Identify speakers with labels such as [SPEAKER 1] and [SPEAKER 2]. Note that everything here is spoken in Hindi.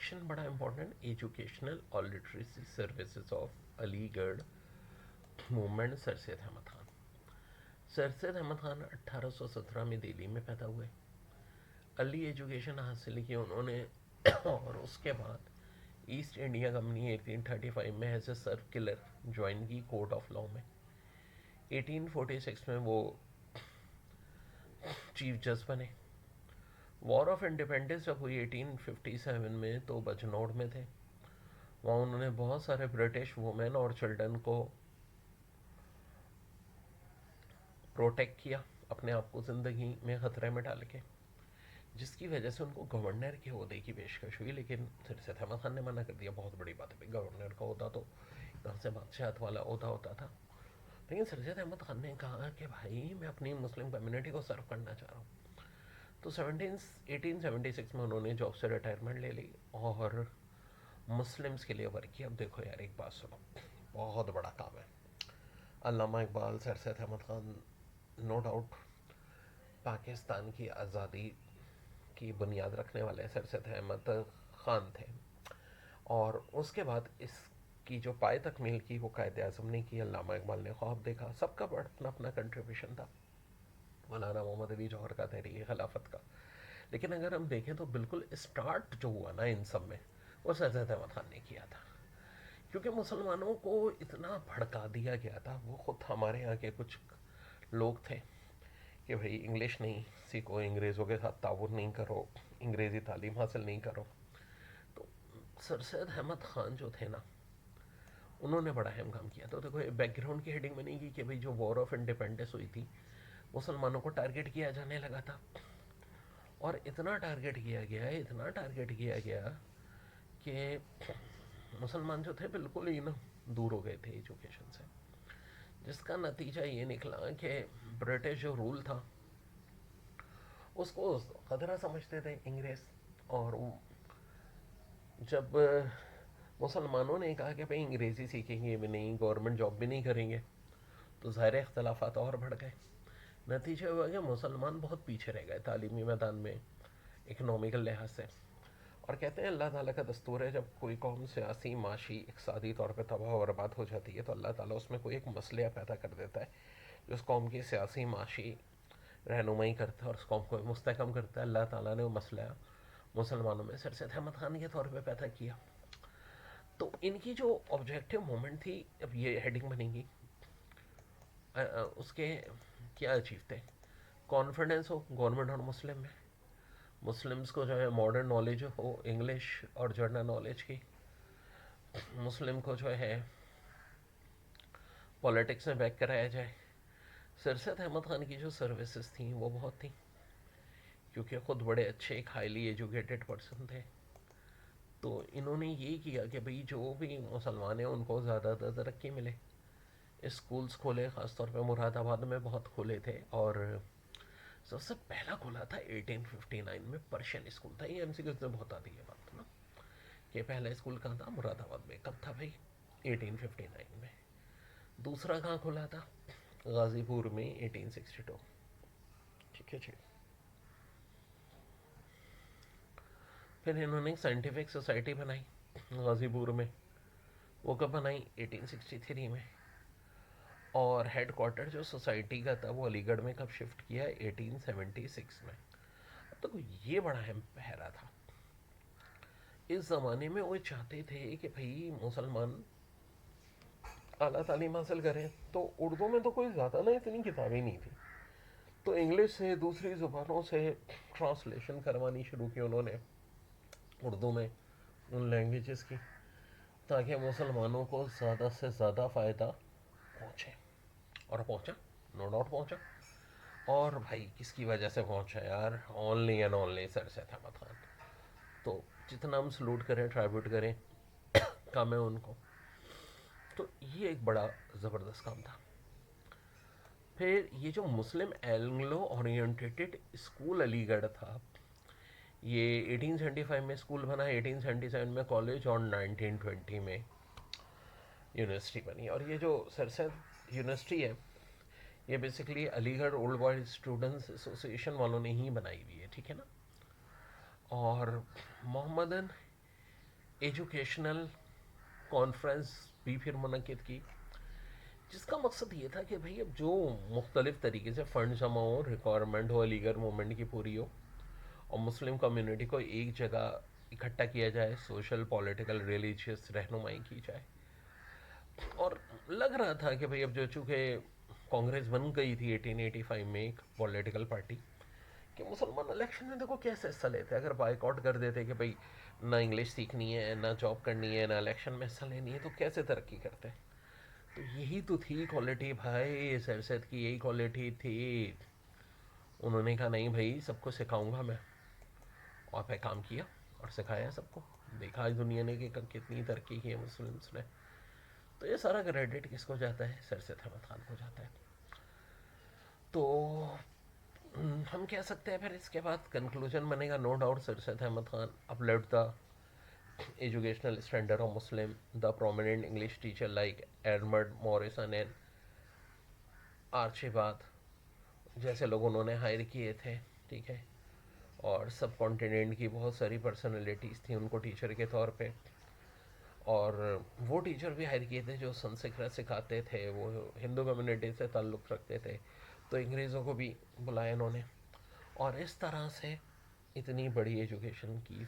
[SPEAKER 1] सेक्शन बड़ा इंपॉर्टेंट, एजुकेशनल और literacy services of Aligarh movement. Sir Syed Ahmad Khan. Sir Syed Ahmad Khan 1817 में दिल्ली में पैदा हुए। अर्ली एजुकेशन हासिल की उन्होंने और उसके बाद ईस्ट इंडिया कंपनी 1835 में एज ए सर्फ किलर ज्वाइन की कोर्ट ऑफ लॉ में। 1846 में वो चीफ जज बने। वॉर ऑफ इंडिपेंडेंस जब हुई 1857 में तो बजनौर में थे। वहाँ उन्होंने बहुत सारे ब्रिटिश वुमेन और चिल्ड्रन को प्रोटेक्ट किया, अपने आप को ज़िंदगी में ख़तरे में डाल के, जिसकी वजह से उनको गवर्नर के अहदे की पेशकश हुई। लेकिन सर सैयद अहमद खान ने मना कर दिया, बहुत बड़ी बात है, गवर्नर का अहदा तो यहाँ से बादशाहत वाला अहदा होता था। लेकिन सर सैयद अहमद खान ने कहा कि भाई मैं अपनी मुस्लिम कम्युनिटी को सर्व करना चाह रहा हूँ। तो 1876 में उन्होंने जॉब से रिटायरमेंट ले ली और मुस्लिम्स के लिए वर्क किया। अब देखो यार, एक बात सुनो, बहुत बड़ा काम है। Allama Iqbal, sir Syed Ahmad Khan, no doubt Pakistan की आज़ादी की बुनियाद रखने वाले सर सैयद अहमद खान थे। और उसके बाद इसकी जो पाए तकमील की वो कायद आज़म ने की, अल्लामा इकबाल ने ख्वाब देखा। सबका अपना अपना कंट्रीब्यूशन था। मौलाना मोहम्मद अली जौहर का तहरीक खिलाफत का। लेकिन अगर हम देखें तो बिल्कुल स्टार्ट जो हुआ ना इन सब में, वो सर सैयद अहमद खान ने किया था। क्योंकि मुसलमानों को इतना भड़का दिया गया था। वो खुद हमारे यहाँ के कुछ लोग थे कि भाई इंग्लिश नहीं सीखो, अंग्रेज़ों के साथ ताउन नहीं करो, अंग्रेज़ी तालीम हासिल नहीं करो। तो सर सैयद अहमद खान जो थे ना, उन्होंने बड़ा अहम काम किया। तो देखो, बैकग्राउंड की हेडिंग बनेगी कि भाई जो वॉर ऑफ इंडिपेंडेंस हुई थी, मुसलमानों को टारगेट किया जाने लगा था। और इतना टारगेट किया गया, इतना टारगेट किया गया कि मुसलमान जो थे बिल्कुल ही ना दूर हो गए थे एजुकेशन से। जिसका नतीजा ये निकला कि ब्रिटिश जो रूल था उसको खतरा समझते थे अंग्रेज़। और जब मुसलमानों ने कहा कि भाई अंग्रेज़ी सीखेंगे भी नहीं, गवर्नमेंट जॉब भी नहीं करेंगे, तो ज़ाहिर इख्तलाफात और बढ़ गए। नतीजा हुआ कि मुसलमान बहुत पीछे रह गए तालीमी मैदान में, इकनॉमिकल लिहाज से। और कहते हैं अल्लाह ताला का दस्तूर है, जब कोई कौम सियासी, माशी, इक़्तिसादी तौर पर तबाह और बर्बाद हो जाती है तो अल्लाह ताला उसमें कोई एक मसला पैदा कर देता है जो उस कौम की सियासी, माशी रहनुमाई करता है और उस कौम को मुस्तहकम करता है। अल्लाह ताला ने वो मसला मुसलमानों में सर सैयद अहमद खान के तौर पर पैदा किया। तो इनकी जो ऑब्जेक्टिव मूवमेंट थी, अब ये हेडिंग बनेगी, उसके क्या अचीव थे। कॉन्फिडेंस हो गवर्नमेंट और मुस्लिम में, मुस्लिम्स को जो है मॉडर्न नॉलेज हो इंग्लिश और जर्नल नॉलेज की, मुस्लिम को जो है पॉलिटिक्स में बैक कराया जाए। सर सैयद अहमद खान की जो सर्विसेज थी वो बहुत थी, क्योंकि ख़ुद बड़े अच्छे एक हाईली एजुकेटेड पर्सन थे। तो इन्होंने ये किया कि भाई जो भी मुसलमान हैं उनको ज़्यादा तरक्की मिले। स्कूल्स खोले, ख़ासतौर पे मुरादाबाद में बहुत खोले थे। और सबसे पहला खोला था 1859 में पर्शियन स्कूल था। ये एमसीक्यूज़ में बहुत आती है बात ना, कि पहला स्कूल कहाँ था, मुरादाबाद में। कब था भाई, 1859 में। दूसरा कहाँ खोला था, गाज़ीपुर में, 1862। ठीक है जी। फिर इन्होंने एक साइंटिफिक सोसाइटी बनाई गाज़ीपुर में। वो कब बनाई, 1863 में। और हेड क्वार्टर जो सोसाइटी का था वो अलीगढ़ में कब शिफ्ट किया, 1876 में। तो ये बड़ा अहम पहरा था। इस ज़माने में वो चाहते थे कि भाई मुसलमान आला तालीम हासिल करें। तो उर्दू में तो कोई ज़्यादा ना इतनी किताबें नहीं थी, तो इंग्लिश से दूसरी ज़ुबानों से ट्रांसलेशन करवानी शुरू की उन्होंने उर्दू में, उन लैंग्वेजेस की, ताकि मुसलमानों को ज़्यादा से ज़्यादा फ़ायदा पहुँचे। और पहुँचा, नो डाउट पहुँचा। और भाई किसकी वजह से पहुँचा यार, only and only sir Syed Ahmad Khan. तो जितना हम सलूट करें, ट्राइब्यूट करें, काम है उनको। तो ये एक बड़ा ज़बरदस्त काम था। फिर ये जो मुस्लिम एंग्लो ओरिएंटेटेड स्कूल अलीगढ़ था, ये 1875 में स्कूल बना, 1877 में कॉलेज और 1920 में यूनिवर्सिटी बनी। और ये जो सर सैयद यूनिवर्सिटी है, ये basically Aligarh old boys students association वालों ने ही बनाई हुई है, ठीक है ना। और मोहम्मदन एजुकेशनल कॉन्फ्रेंस भी फिर मुनक़िद की, जिसका मकसद ये था कि भाई अब जो मुख्तलिफ़ तरीके से फ़ंड जमा हो, रिक्वायरमेंट हो अलीगढ़ मूवमेंट की पूरी हो, और मुस्लिम कम्युनिटी को एक जगह इकट्ठा किया जाए, सोशल पॉलिटिकल रिलीजियस रहनुमाई की जाए। और लग रहा था कि भाई अब जो चूँकि कांग्रेस बन गई थी 1885 में एक पॉलिटिकल पार्टी, कि मुसलमान इलेक्शन में देखो कैसे हिस्सा लेते हैं। अगर बाइकआउट कर देते कि भाई ना इंग्लिश सीखनी है, ना जॉब करनी है, ना इलेक्शन में हिस्सा लेनी है, तो कैसे तरक्की करते हैं। तो यही तो थी क्वालिटी भाई, सरसद की यही क्वालिटी थी। उन्होंने कहा नहीं भाई सबको सिखाऊंगा मैं, और पे काम किया और सिखाया सबको। देखा आज दुनिया ने कि कितनी तरक्की की है मुस्लिम्स ने। तो ये सारा क्रेडिट किसको जाता है? सरसद अहमद खान को जाता है। तो हम कह सकते हैं फिर इसके बाद कंक्लूजन बनेगा, no doubt सरसद Ahmad Khan uplift the educational standard of Muslim, the prominent English teacher like Edmund Morrison and आर्चिबाद जैसे लोग उन्होंने हायर किए थे, ठीक है। और सब कॉन्टिनेंट की बहुत सारी पर्सनैलिटीज़ थी उनको टीचर के तौर पे। और वो टीचर भी हायर किए थे जो संस्कृत सिखाते थे, वो हिंदू कम्युनिटी से ताल्लुक़ रखते थे, तो अंग्रेज़ों को भी बुलाया इन्होंने। और इस तरह से इतनी बड़ी एजुकेशन की